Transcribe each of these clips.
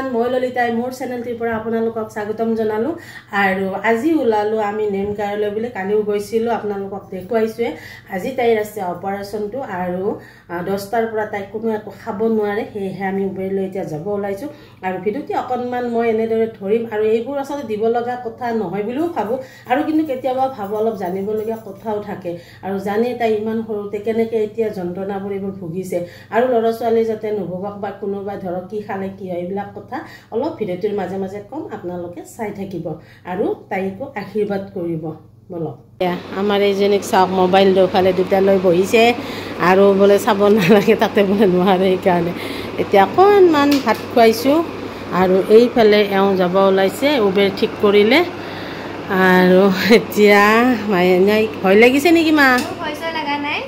everyone মই ললিতাই মোৰ চেনেলটিৰ পৰা আপোনালোকক স্বাগতম জনালো আৰু আজি ওলালো আমি নেম কাৰ্যালয় বুলি কালিও গৈছিলো আপোনালোকক দেখুৱাইছোৱে আজি তাইৰ আছে অপাৰেচনটো আৰু 10টাৰ পৰা তাই কোনো একো খাব নোৱাৰে হেহে আমি উবেৰলৈ এতিয়া যাব ওলাইছো আৰু ভিডিওটি অকনমান মই এনেদৰে ধৰিম আৰু এইবোৰ আসলে দিব লগা কথা নহয় বুলিও ভাবো আৰু কিন্তু কেতিয়াবা ভাবো অলপ জানিব লগা কথাও থাকে আৰু জানি তাই ইমান সৰুতে কেনেকৈ এতিয়া যন্ত্ৰণাবোৰ এইবোৰ ভুগিছে আৰু ল'ৰা ছোৱালী যাতে নুভুগক বা কোনোবা ধৰক কি খালে কি হয় এইবিলাক কথা অলপ ভিডিওটিৰ মাজে মাজে কম আপোনালোকে চাই থাকিব আৰু তাইকো আশীৰ্বাদ কৰিব বলক আমাৰ এইজনীক চাওক মোবাইল দুফালে দুটা লৈ বহিছে আৰু বোলে চাব নালাগে তাতে বোলে নোৱাৰে সেইকাৰণে এতিয়া অকণমান ভাত খুৱাইছোঁ আৰু এইফালে এওঁ যাব ওলাইছে উবেৰ ঠিক কৰিলে আৰু এতিয়া নাই ভয় লাগিছে নেকি মা ভয় লগা নাই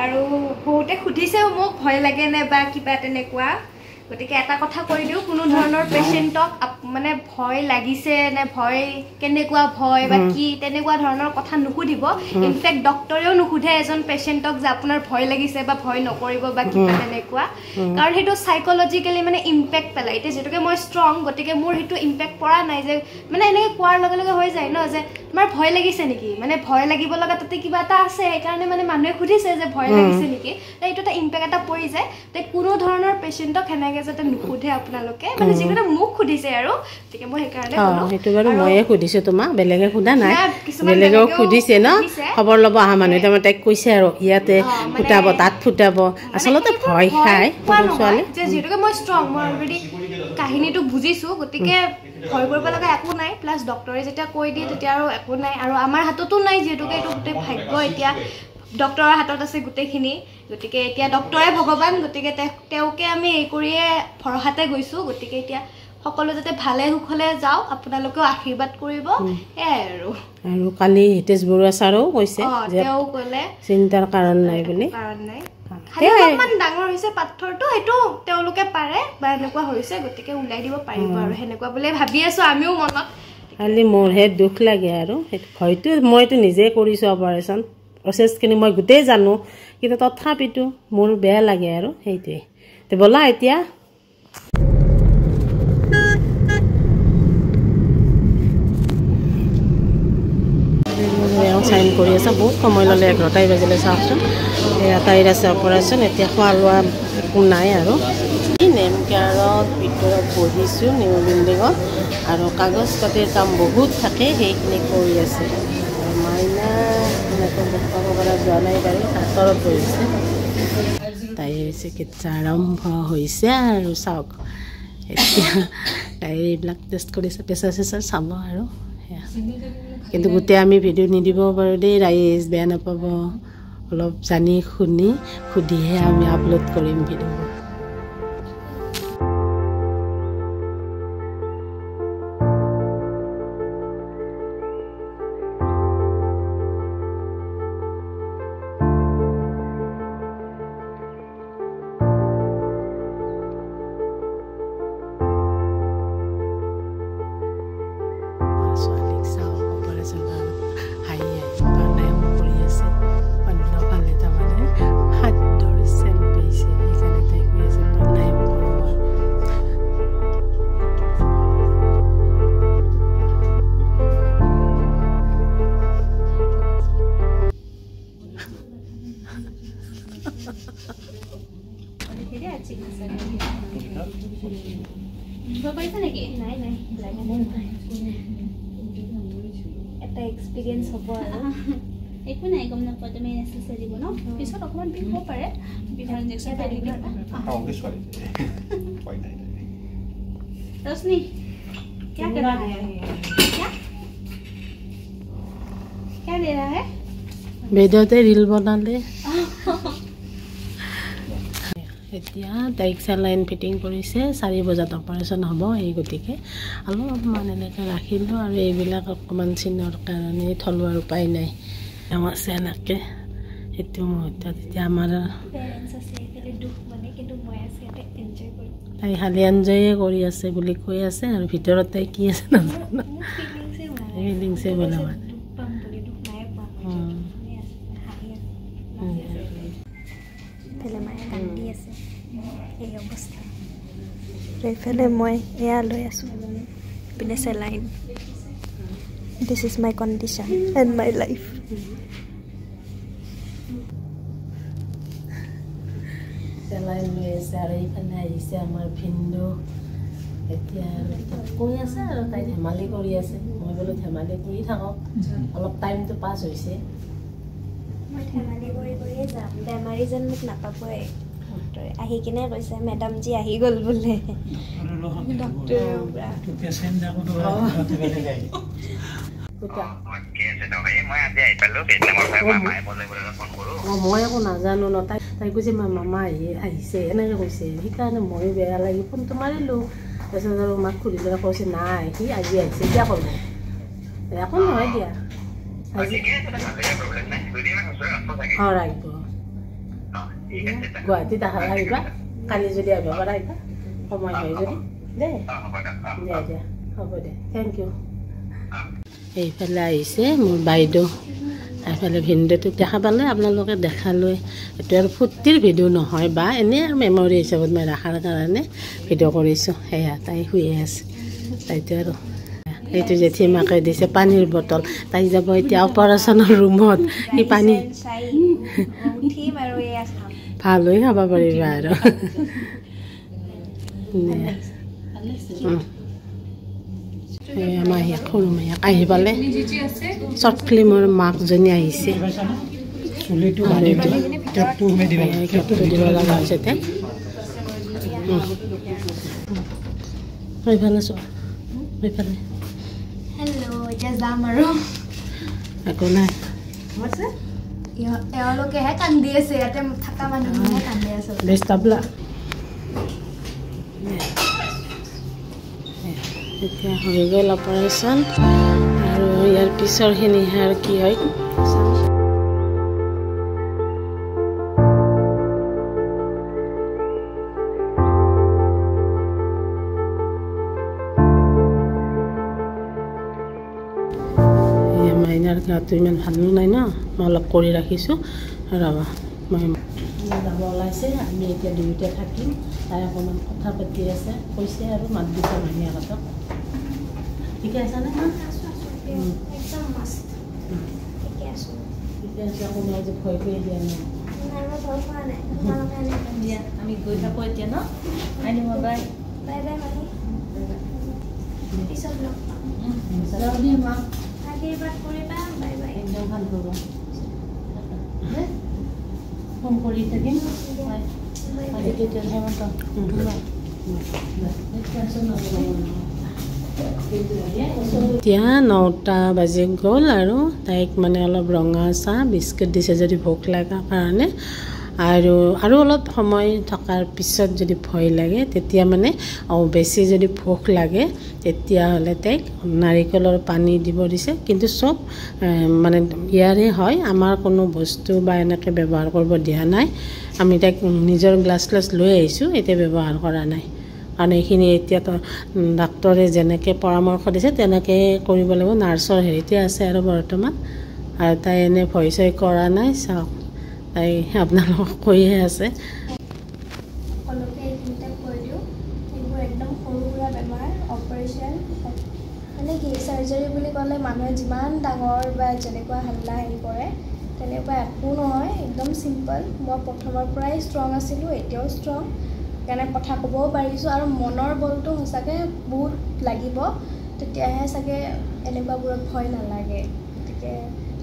আৰু বহুতে সুধিছে মোক ভয় লাগে নে বা কিবা তেনেকুৱা গতিকে এটা কথা কৈ দিও কোনো ধৰণৰ পেশেন্টক মানে ভয় লাগিছে নে ভয় কেনেকুৱা ভয় বা কি তেনেকুৱা ধৰণৰ কথা নুখুধিব ইনফেক্ট ডক্টৰেও নুখুধে এজন পেশেন্টক যে আপোনাৰ ভয় লাগিছে বা ভয় নকৰিব বা কিবা তেনেকুৱা কাৰণ হেতু সাইকোলজিক্যালি মানে ইমপ্যাক্ট পেলাই এটা যেটোকে মই ষ্ট্ৰং গতিকে মোৰ হেতু ইমপ্যাক্ট পৰা নাই যে মানে এনে কোৱাৰ লগে লগে হৈ যায় ন যে তোমাৰ ভয় লাগিছে নেকি মানে ভয় লাগিব লগা তাতে কিবা এটা আছে এই কাৰণে মানে মানুহে খুদিছে যে ভয় লাগিছে নেকি এইটো এটা ইমপ্যাক্ট এটা পৰি যায় তে কোনো ধৰণৰ পেশেন্টক হেনাগে যাতে নুখুধে আপোনালোকে মানে যেটা মুখ খুদিছে আৰু ঠিক মই সেই কাৰণে কলো হেতু বাৰু ময়ে খুদিছো তোমাক বেলেগে খুদা নাই বেলেগেও খুদিছে ন খবৰ লব আহা মানুহ তেম তাইক কৈছে আৰু ইয়াতে ফুটাব তাত ফুটাব আসলতে ভয় খায় ছোৱালী যে যেটোকে মই ষ্ট্ৰং মই অলৰেডি কাহিনীটো বুজিছো গতিকে ভয় কৰিব লগা একো নাই প্লাস ডক্টৰে যেটা কৈ দিয়ে তেতিয়া আৰু একো নাই আৰু আমাৰ হাততো নাই যেটোকে এইটো গোটেই ভাগ্য এতিয়া ডক্টৰৰ হাতত আছে গোটেইখিনি গতিকে এতিয়া ডক্টৰে ভগৱান গতিকে তেওঁকে আমি এই কৰিয়ে ভৰসাতে গৈছো গতিকে এতিয়া সকলো যাতে ভালে সুখলে যাও আপোনালোকেও আশীৰ্বাদ কৰিব আৰু কালি হিতেশ বৰুৱা ছাৰেও কৈছে যে তেওঁ ক'লে চিন্তাৰ কাৰণ নাই বুলি কাৰণ নাই অলপমান ডাঙৰ হৈছে পাথৰটো হেতু তেওঁলোকে পাৰে বা এনেকুৱা হৈছে গতিকে উলাই দিব পাৰিব আৰু হেনেকুৱা বুলি ভাবি আছো আমিও মনত খালি মোৰহে দুখ লাগে আৰু হয়তো মইতো নিজে কৰিছো অপাৰেচন প্ৰসেসখিনি মই গুটেই জানো কিন্তু তথাপিতো মোৰ বেয়া লাগে আৰু সেইটোৱে তে বলা এতিয়া সাইন কৰি আছে বহুত সময় ল'লে 11টাই বাজিলে চাওকচোন তাইৰ আছে অপাৰেচন এতিয়া খোৱা লোৱা একো নাই আৰু নেম কেয়াৰত ভিতৰত বহিছোঁ নিউ বিল্ডিঙত আৰু কাগজ পাতিৰ কাম বহুত থাকে সেইখিনি কৰি আছে মাইনা এনেকৈ দেখুৱাব পৰা যোৱা নাই বাৰু হাতৰত বহিছে তাইৰ চিকিৎসা আৰম্ভ হৈছে আৰু চাওক এতিয়া তাইৰ এইবিলাক টেষ্ট কৰিছে প্ৰেছাৰ চেছাৰ চাব আৰু কিন্তু গোটেই আমি ভিডিঅ' নিদিব পাৰোঁ দেই ৰাইজ বেয়া নাপাব অলপ জানি শুনি সুধিহে আমি আপলোড কৰিম ভিডিঅ' এটা এক্সপেৰিয়েন্স হ'ব আৰু একো নাই গম নাপাওঁ তুমি নেসেসাৰি দিব ন পিছত অকমান বিষ হ'ব পাৰে বিধান ইনজেকচন পাই দিবি আওগে সৰি ভয় নাই ৰশ্মি क्या कर रहा है क्या दे रहा है ভিডিওতে ৰীল বনালে এতিয়া তাইক চেলাইন ফিটিং কৰিছে 4 বজাত অপাৰেচন হ'ব এই গতিকে অলপমান এনেকৈ ৰাখিলোঁ আৰু এইবিলাক অকণমান চিনৰ কাৰণে থলোৱাৰ উপায় নাই আমাৰ চেনাকে সেইটো মুহূৰ্তত এতিয়া আমাৰ পেৰেণ্টছ আছে একেলে দুখ মানে কিন্তু মই আছে এটা এনজয় কৰি তাই খালি এনজয়ে কৰি আছে বুলি কৈ আছে আৰু ভিতৰত তাই কি আছে নাজানো ফিলিংছে বলে মানে পেলে মায়ে কান্দি আছে এই অৱস্থা এইফালে মই এয়া লৈ আছোঁ পিনে saline this is my condition and my life saline লৈ আছে আৰু এইফালে আহিছে আমাৰ ভিন্দু এতিয়া কৈ আছে আৰু তাই ধেমালি কৰি আছে মই বোলো ধেমালি কৰি থাকক অলপ টাইমটো পাছ হৈছে মই ধেমালি কৰি কৰিয়ে যাম বেমাৰী যেন মোক নাপাবই ডক্টৰে আহি কিনে কৈছে মেডামজী আহি গ'ল বোলে মই একো নাজানো ন তাই কৈছে মামা আহিছে এনেকৈ কৈছে সেইকাৰণে মই বেয়া লাগি ফোনটো মাৰিলোঁ তাৰপিছত আৰু মাক সুধিলে কৈছে নাই সি আজি আহিছে এতিয়া কৰিব একো নহয় দিয়া আজি ৰাখিব গুৱাহাটীত আহিবা কালি যদি আহিব পাৰা আহিবা সময় হয় যদি দেই দিয়া দিয়া হ'ব দে থেংক ইউ এইফালে আহিছে মোৰ বাইদেউ এইফালে ভিডিঅ'টো দেখা পালে আপোনালোকে দেখালৈ এইটো আৰু ফূৰ্তিৰ ভিডিঅ' নহয় বা এনেই আৰু মেমৰি হিচাপত মই ৰখাৰ কাৰণে ভিডিঅ' কৰিছোঁ সেয়া তাই শুয়ে আছে তাইতো আৰু এইটো জেঠীমাকে দিছে পানীৰ বটল তাই যাব এতিয়া অপাৰেশ্যনৰ ৰুমত সি পানী ভাল হৈ খাব পাৰিবা আৰু মাহীয়েক সৰু মাহীয়েক আহি পালে শ্বৰ্ট ফিল্মৰ মাকজনী আহিছে দিব লগা হৈছে তাই সেইফালে চোৱা সেইফালে হেল্ল' এতিয়া যাম আৰু একো নাই এওঁলোকেহে কান্দি আছে ইয়াতে থকা মানুহখিনিহে কান্দি আছে বেছ তাবলা এতিয়া হৈ গ'ল অপাৰেশ্যন আৰু ইয়াৰ পিছৰখিনিহে আৰু কি হয় মাইনাৰ গাটো ইমান ভালো নাই ন মই অলপ কৰি ৰাখিছোঁ ৰ'বা মই যাব ওলাইছে আমি এতিয়া দুয়োটা থাকিম তাই অকণমান কথা পাতি আছে কৈছে আৰু মাত দিছে মাহীয়েকহঁতক ঠিকে আছে নে ঠিকে আছে কোনো আজি ভয় কৰি দিয়া নাই আমি গৈ থাকোঁ এতিয়া ন আনিব বাই বাই বাই মাহী পিছত লগ পাম আশীৰ্বাদ কৰিবা বাই বাই একদম ভাল হ'ব ফোন কৰি থাকিম এতিয়া 9টা বাজি গ'ল আৰু তাইক মানে অলপ ৰঙা চাহ বিস্কুট দিছে যদি ভোক লগা কাৰণে আৰু অলপ সময় থকাৰ পিছত যদি ভয় লাগে তেতিয়া মানে বেছি যদি ভোক লাগে তেতিয়াহ'লে তাইক নাৰিকলৰ পানী দিব দিছে কিন্তু চব মানে ইয়াৰে হয় আমাৰ কোনো বস্তু বা এনেকৈ ব্যৱহাৰ কৰিব দিয়া নাই আমি তাইক নিজৰ গ্লাছ লৈ আহিছোঁ এতিয়া ব্যৱহাৰ কৰা নাই কাৰণ এইখিনি এতিয়াতো ডাক্তৰে যেনেকৈ পৰামৰ্শ দিছে তেনেকৈ কৰিব লাগিব নাৰ্ছৰ হেৰিতে আছে আৰু বৰ্তমান আৰু তাই এনে ভয় চয় কৰা নাই চাওক তাই আপোনালোকক কৈয়ে আছে সকলোকে এইখিনিতে কৈ দিওঁ এইবোৰ একদম সৰু সুৰা বেমাৰ অপাৰেশ্যন মানে কি চাৰ্জাৰী বুলি ক'লে মানুহে যিমান ডাঙৰ বা যেনেকুৱা হাল্লা হেৰি কৰে তেনেকুৱা একো নহয় একদম চিম্পল মই প্ৰথমৰ পৰাই ষ্ট্ৰং আছিলোঁ এতিয়াও ষ্ট্ৰং সেইকাৰণে কথা ক'বও পাৰিছোঁ আৰু মনৰ বলটো সঁচাকৈ বহুত লাগিব তেতিয়াহে চাগে এনেকুৱাবোৰত ভয় নালাগে গতিকে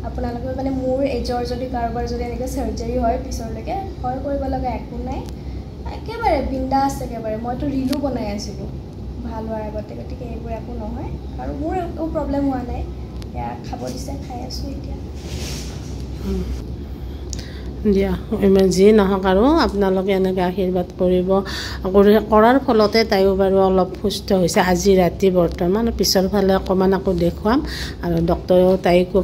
আপোনালোকে মানে মোৰ এজৰ যদি কাৰোবাৰ যদি এনেকৈ চাৰ্জাৰী হয় পিছলৈকে ভয় কৰিব লগা একো নাই একেবাৰে বিন্দাছ একেবাৰে মইতো ৰিলো বনাই আছিলোঁ ভাল হোৱাৰ আগতে গতিকে এইবোৰ একো নহয় আৰু মোৰ একো প্ৰব্লেম হোৱা নাই এয়া খাব দিছে খাই আছোঁ এতিয়া দিয়া যি নহওক আৰু আপোনালোকে এনেকৈ আশীৰ্বাদ কৰিব কৰাৰ ফলতে তাইও বাৰু অলপ সুস্থ হৈছে আজি ৰাতি বৰ্তমান পিছৰ ফালে অকণমান আকৌ দেখুৱাম আৰু ডক্তৰেও তাইকো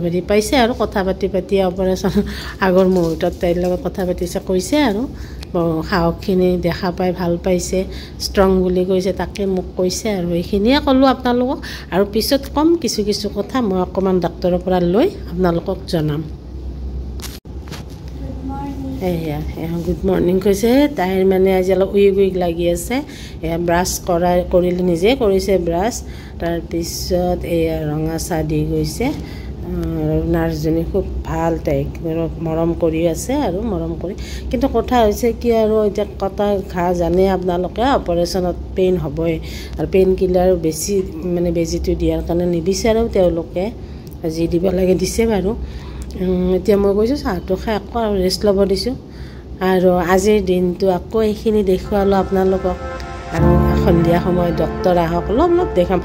হেৰি পাইছে আৰু কথা পাতি অপাৰেশ্যন আগৰ মুহূৰ্তত তাইৰ লগত কথা পাতিছে কৈছে আৰু সাহসখিনি দেখা পাই ভাল পাইছে ষ্ট্ৰং বুলি কৈছে তাকে মোক কৈছে আৰু এইখিনিয়ে ক'লোঁ আপোনালোকক আৰু পিছত ক'ম কিছু কথা মই অকণমান ডক্তৰৰ পৰা লৈ আপোনালোকক জনাম মৰ্ণিং এয়া গুড মৰ্ণিং কৈছে তাইৰ মানে আজি অলপ উইক লাগি আছে এয়া ব্ৰাছ কৰিলে নিজে কৰিছে ব্ৰাছ তাৰপিছত এয়া ৰঙা চাহ দি গৈছে নাৰ্ছজনী খুব ভাল তাইক মৰম কৰি আছে আৰু মৰম কৰি কিন্তু কথা হৈছে কি আৰু এতিয়া কটা ঘাঁ জানে আপোনালোকে অপাৰেশ্যনত পেইন হ'বই আৰু পেইন কিলাৰ বেছি মানে বেজীটো দিয়াৰ কাৰণে নিবিচাৰেও তেওঁলোকে যি দিব লাগে দিছে বাৰু এতিয়া মই কৈছোঁ চাহটো খাই আকৌ আৰু ৰেষ্ট ল'ব দিছোঁ আৰু আজিৰ দিনটো আকৌ এইখিনি দেখুৱালোঁ আপোনালোকক আৰু সন্ধিয়া সময়ত ডক্তৰ আহক অলপ দেখাম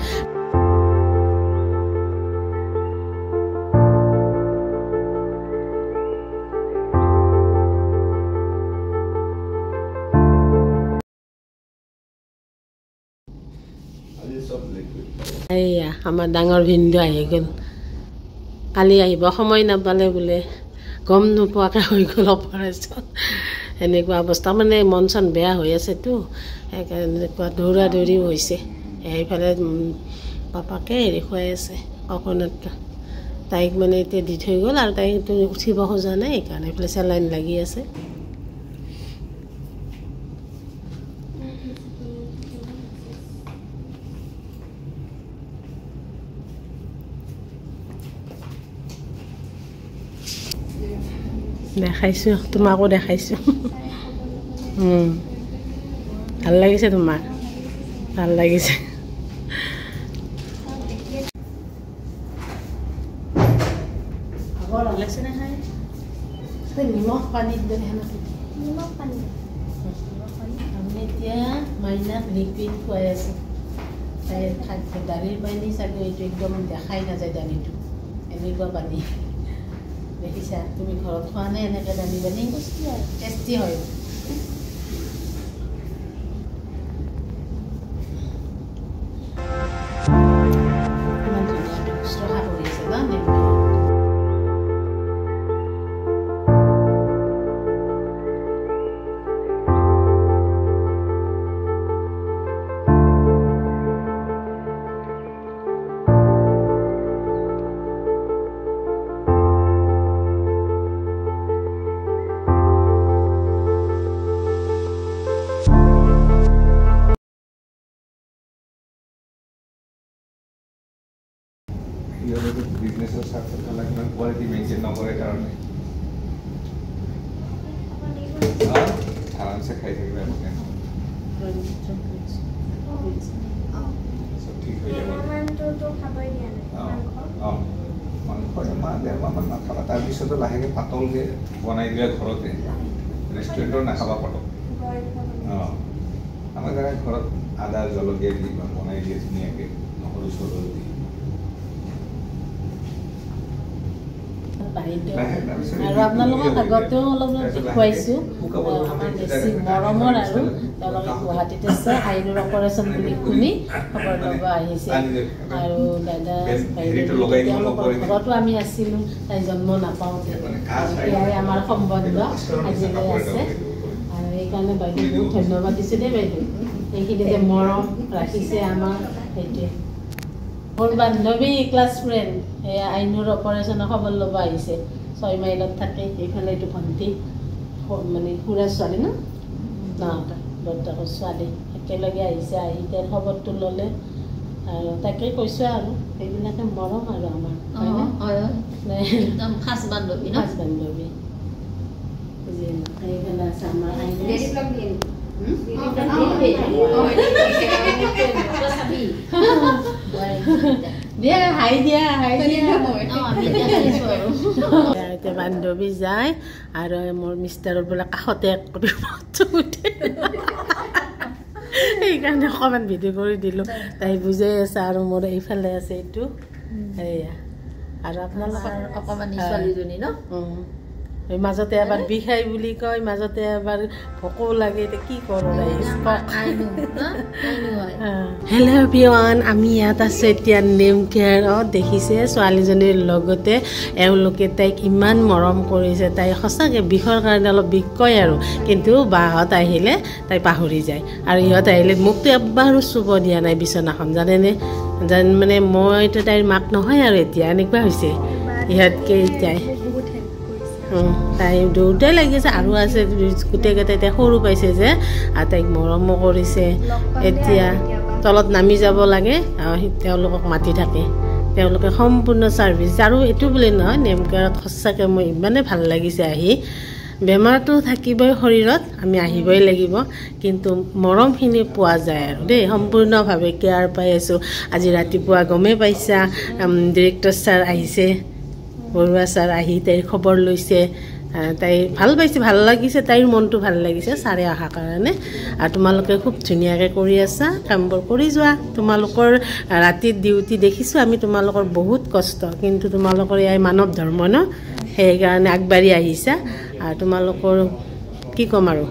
এইয়া আমাৰ ডাঙৰ ভিনদেউ আহি গ'ল কালি আহিব সময় নাপালে বোলে গম নোপোৱাকৈ হৈ গ'ল অপাৰেশ্যন এনেকুৱা অৱস্থা মানে মন চন বেয়া হৈ আছেতো সেইকাৰণে এনেকুৱা দৌৰা দৌৰিও হৈছে এইফালে পাপাকে হেৰি খুৱাই আছে অকণত তাইক মানে এতিয়া দি থৈ গ'ল আৰু তাইক উঠিব খোজা নাই সেইকাৰণে এইফালে চেলাইন লাগি আছে দেখাইছোঁ তোমাকো দেখাইছোঁ ভাল লাগিছে তোমাৰ ভাল লাগিছে ভাগৰ লাগিছে নে খাই নিমখ পানীত আমি এতিয়া মাইনাক লিকুইড খুৱাই আছোঁ তাইৰ খাদ্য দালিৰ পানী চাগৈ এইটো একদম দেখাই নাযায় দালিটো এনেকুৱা পানী দেখিছা তুমি ঘৰত খোৱা নাই এনেকৈ দালি পানী টেষ্টি হয় ইমান ধুনীয়াকৈ শুশ্ৰূষা কৰি আছে ন বিজনেছৰ স্বাৰ্থত ইমান কোৱালিটি মেইনটেইন নকৰে কাৰণে আৰামছে খাই থাকিলে চব ঠিক হৈ যাব মাংস এমাহ ডেৰমাহমান নাখাবা তাৰপিছতো লাহেকৈ পাতলকৈ বনাই দিয়া ঘৰতে ৰেষ্টুৰেণ্টৰ নাখাবা পাতল আমাৰ জেগাত ঘৰত আদা জলকীয়া দি বনাই দিয়ে ধুনীয়াকৈ নহৰু চহৰু দি আৰু আপোনালোকক আগতেও অলপ দেখুৱাইছোঁ আমাৰ বেছি মৰমৰ আৰু তেওঁলোকে গুৱাহাটীত আছে আইনুৰ অপাৰেশ্যন বুলি শুনি খবৰ ল'ব আহিছে আৰু দাদা তেওঁলোকৰ ঘৰতো আমি আছিলোঁ তাই জন্ম নাপাওঁতে এয়াই আমাৰ সম্বন্ধ আজিলৈ আছে আৰু সেইকাৰণে বাইদেউ বহুত ধন্যবাদ দিছোঁ দেই বাইদেউ এইখিনি যে মৰম ৰাখিছে আমাৰ সেইটোৱে মোৰ বান্ধৱী ক্লাছ ফ্ৰেণ্ড এয়া আইনুৰ অপাৰেশ্যনৰ খবৰ ল'ব আহিছে 6 মাইলত থাকে এইফালে এইটো ভণ্টি মানে খুৰাৰ ছোৱালী ন বৰ্তাকৰ ছোৱালী একেলগে আহিছে আহি তাইৰ খবৰটো ল'লে আৰু তাকে কৈছোঁ আৰু সেইবিলাকে মৰম আৰু আমাৰ ফাৰ্ষ্ট বান্ধৱী সেইফালে আছে আমাৰ আইনুৰ বান্ধৱী যায় আৰু মোৰ মিষ্টাৰৰ বোলে কাষতে উঠে সেইকাৰণে অকণমান ভিডিঅ' কৰি দিলোঁ তাই বুজাই আছে আৰু মোৰ এইফালে আছে এইটো সেয়া আৰু আপোনালোকৰ অকণমান ছোৱালীজনী ন মাজতে এবাৰ বিষাই বুলি কয় মাজতে এবাৰ ভোকো লাগে এতিয়া কি কৰোঁ হেল্ল' এভৰিৱান আমি ইয়াত আছোঁ এতিয়া নেম কেয়াৰত দেখিছে ছোৱালীজনীৰ লগতে এওঁলোকে তাইক ইমান মৰম কৰিছে তাই সঁচাকৈ বিষৰ কাৰণে অলপ বিষ কয় আৰু কিন্তু বাহঁত আহিলে তাই পাহৰি যায় আৰু ইহঁত আহিলে মোকতো এবাৰো চুব দিয়া নাই বিচনাখন জানেনে মানে মইতো তাইৰ মাক নহয় আৰু এতিয়া এনেকুৱা হৈছে ইহঁতকৈ এতিয়াই তাই দুটাই লাগিছে আৰু আছে গোটেইকেইটা এতিয়া সৰু পাইছে যে আৰু তাইক মৰমো কৰিছে এতিয়া তলত নামি যাব লাগে তেওঁলোকক মাতি থাকে তেওঁলোকে সম্পূৰ্ণ ছাৰ্ভিচ আৰু এইটো বুলি নহয় নেমকেয়াৰত সঁচাকৈ মই ইমানেই ভাল লাগিছে আহি বেমাৰটো থাকিবই শৰীৰত আমি আহিবই লাগিব কিন্তু মৰমখিনি পোৱা যায় আৰু দেই সম্পূৰ্ণভাৱে কেয়াৰ পাই আছোঁ আজি ৰাতিপুৱা গমেই পাইছা ডিৰেক্টৰ ছাৰ আহিছে বৰুৱা ছাৰ আহি তাইৰ খবৰ লৈছে তাই ভাল পাইছে ভাল লাগিছে তাইৰ মনটো ভাল লাগিছে ছাৰে অহাৰ কাৰণে আৰু তোমালোকে খুব ধুনীয়াকৈ কৰি আছা কামবোৰ কৰি যোৱা তোমালোকৰ ৰাতিত ডিউটি দেখিছোঁ আমি তোমালোকৰ বহুত কষ্ট কিন্তু তোমালোকৰ এই মানৱ ধৰ্ম ন সেইকাৰণে আগবাঢ়ি আহিছা আৰু তোমালোকৰ কি ক'ম আৰু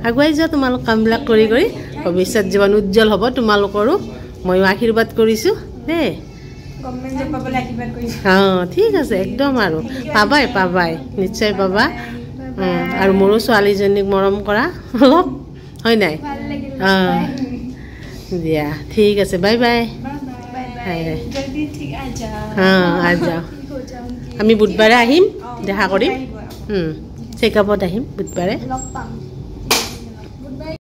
আগুৱাই যোৱা তোমালোক কামবিলাক কৰি কৰি ভৱিষ্যত জীৱন উজ্জ্বল হ'ব তোমালোকৰো ময়ো আশীৰ্বাদ কৰিছোঁ দেই ঠিক আছে একদম আৰু পাবাই নিশ্চয় পাবা আৰু মোৰো ছোৱালীজনীক মৰম কৰা অলপ হয় নাই দিয়া ঠিক আছে বাই বাই যাওঁ আমি বুধবাৰে আহিম দেখা কৰিম চেকআপত আহিম বুধবাৰে